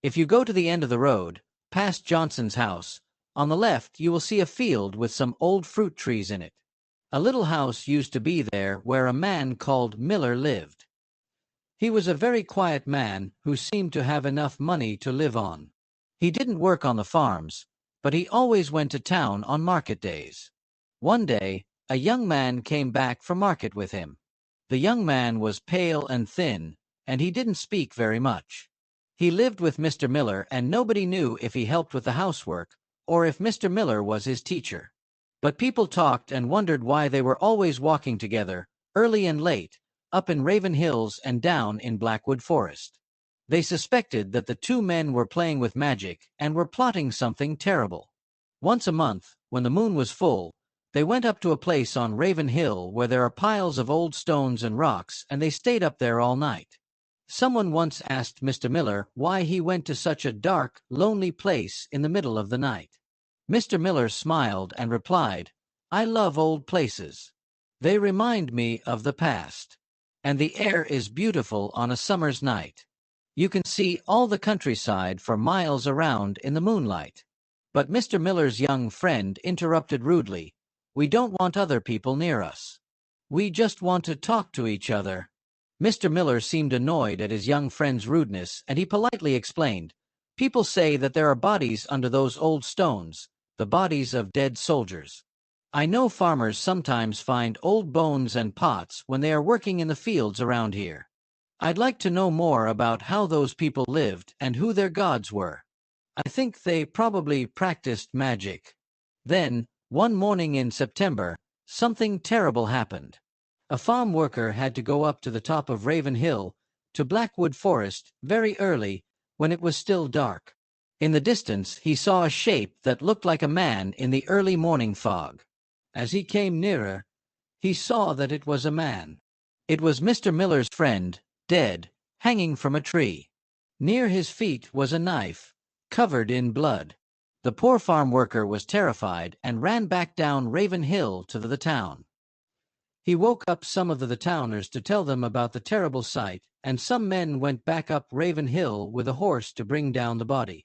If you go to the end of the road, past Johnson's house, on the left you will see a field with some old fruit trees in it. A little house used to be there where a man called Miller lived. He was a very quiet man who seemed to have enough money to live on. He didn't work on the farms, but he always went to town on market days. One day, a young man came back from market with him. The young man was pale and thin, and he didn't speak very much. He lived with Mr. Miller, and nobody knew if he helped with the housework or if Mr. Miller was his teacher. But people talked and wondered why they were always walking together, early and late, up in Raven Hills and down in Blackwood Forest. They suspected that the two men were playing with magic and were plotting something terrible. Once a month, when the moon was full, they went up to a place on Raven Hill where there are piles of old stones and rocks, and they stayed up there all night. Someone once asked Mr. Miller why he went to such a dark, lonely place in the middle of the night. Mr. Miller smiled and replied, "I love old places. They remind me of the past. And the air is beautiful on a summer's night. You can see all the countryside for miles around in the moonlight." But Mr. Miller's young friend interrupted rudely, "We don't want other people near us. We just want to talk to each other." Mr. Miller seemed annoyed at his young friend's rudeness, and he politely explained, "People say that there are bodies under those old stones, the bodies of dead soldiers. I know farmers sometimes find old bones and pots when they are working in the fields around here. I'd like to know more about how those people lived and who their gods were. I think they probably practiced magic." Then, one morning in September, something terrible happened. A farm worker had to go up to the top of Raven Hill, to Blackwood Forest, very early, when it was still dark. In the distance he saw a shape that looked like a man in the early morning fog. As he came nearer, he saw that it was a man. It was Mr. Miller's friend, dead, hanging from a tree. Near his feet was a knife, covered in blood. The poor farm worker was terrified and ran back down Raven Hill to the town. He woke up some of the towners to tell them about the terrible sight, and some men went back up Raven Hill with a horse to bring down the body.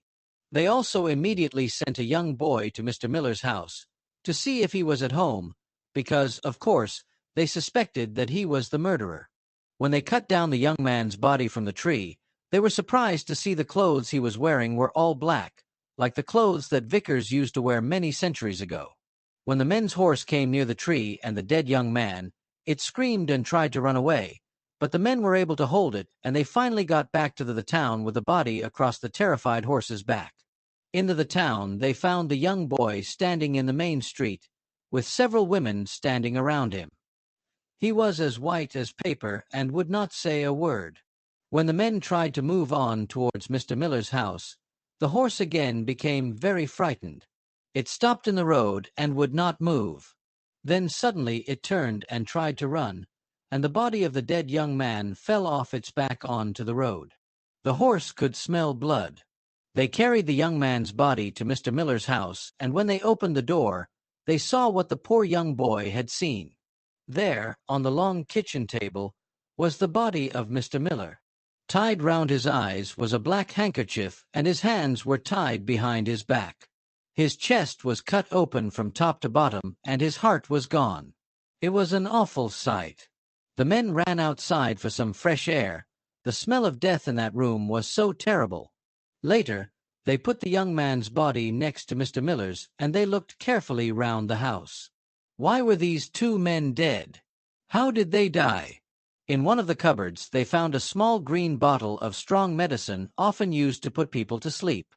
They also immediately sent a young boy to Mr. Miller's house to see if he was at home, because, of course, they suspected that he was the murderer. When they cut down the young man's body from the tree, they were surprised to see the clothes he was wearing were all black, like the clothes that Vickers used to wear many centuries ago. When the men's horse came near the tree and the dead young man, it screamed and tried to run away, but the men were able to hold it, and they finally got back to the town with the body across the terrified horse's back. Into the town they found the young boy standing in the main street, with several women standing around him. He was as white as paper and would not say a word. When the men tried to move on towards Mr. Miller's house, the horse again became very frightened. It stopped in the road and would not move. Then suddenly it turned and tried to run, and the body of the dead young man fell off its back onto the road. The horse could smell blood. They carried the young man's body to Mr. Miller's house, and when they opened the door, they saw what the poor young boy had seen. There, on the long kitchen table, was the body of Mr. Miller. Tied round his eyes was a black handkerchief, and his hands were tied behind his back. His chest was cut open from top to bottom, and his heart was gone. It was an awful sight. The men ran outside for some fresh air. The smell of death in that room was so terrible. Later, they put the young man's body next to Mr. Miller's, and they looked carefully round the house. Why were these two men dead? How did they die? In one of the cupboards they found a small green bottle of strong medicine often used to put people to sleep.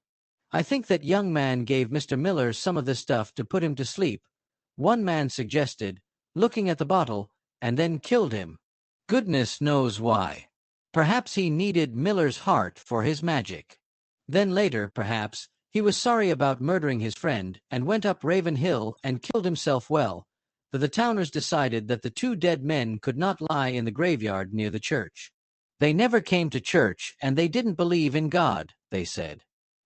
I think that young man gave Mr. Miller some of this stuff to put him to sleep, one man suggested, looking at the bottle, and then killed him. Goodness knows why. Perhaps he needed Miller's heart for his magic. Then later, perhaps, he was sorry about murdering his friend and went up Raven Hill and killed himself well, for the towners decided that the two dead men could not lie in the graveyard near the church. They never came to church, and they didn't believe in God, they said.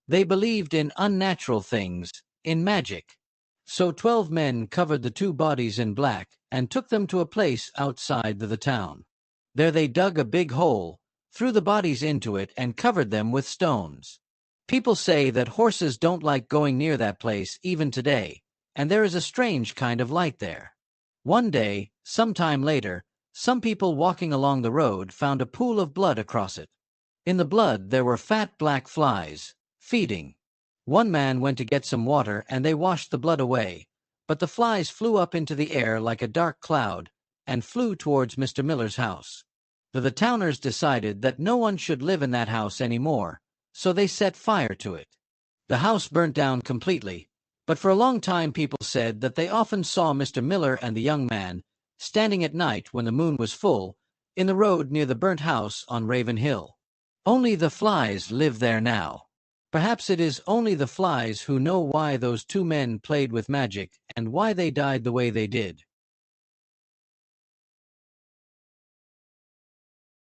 They believed in unnatural things, in magic. So 12 men covered the two bodies in black and took them to a place outside the town. There they dug a big hole, threw the bodies into it, and covered them with stones. People say that horses don't like going near that place even today, and there is a strange kind of light there. One day, some time later, some people walking along the road found a pool of blood across it. In the blood there were fat black flies, feeding. One man went to get some water and they washed the blood away, but the flies flew up into the air like a dark cloud and flew towards Mr. Miller's house. The towners decided that no one should live in that house anymore, so they set fire to it. The house burnt down completely, but for a long time people said that they often saw Mr. Miller and the young man standing at night when the moon was full in the road near the burnt house on Raven Hill. Only the flies live there now. Perhaps it is only the flies who know why those two men played with magic and why they died the way they did.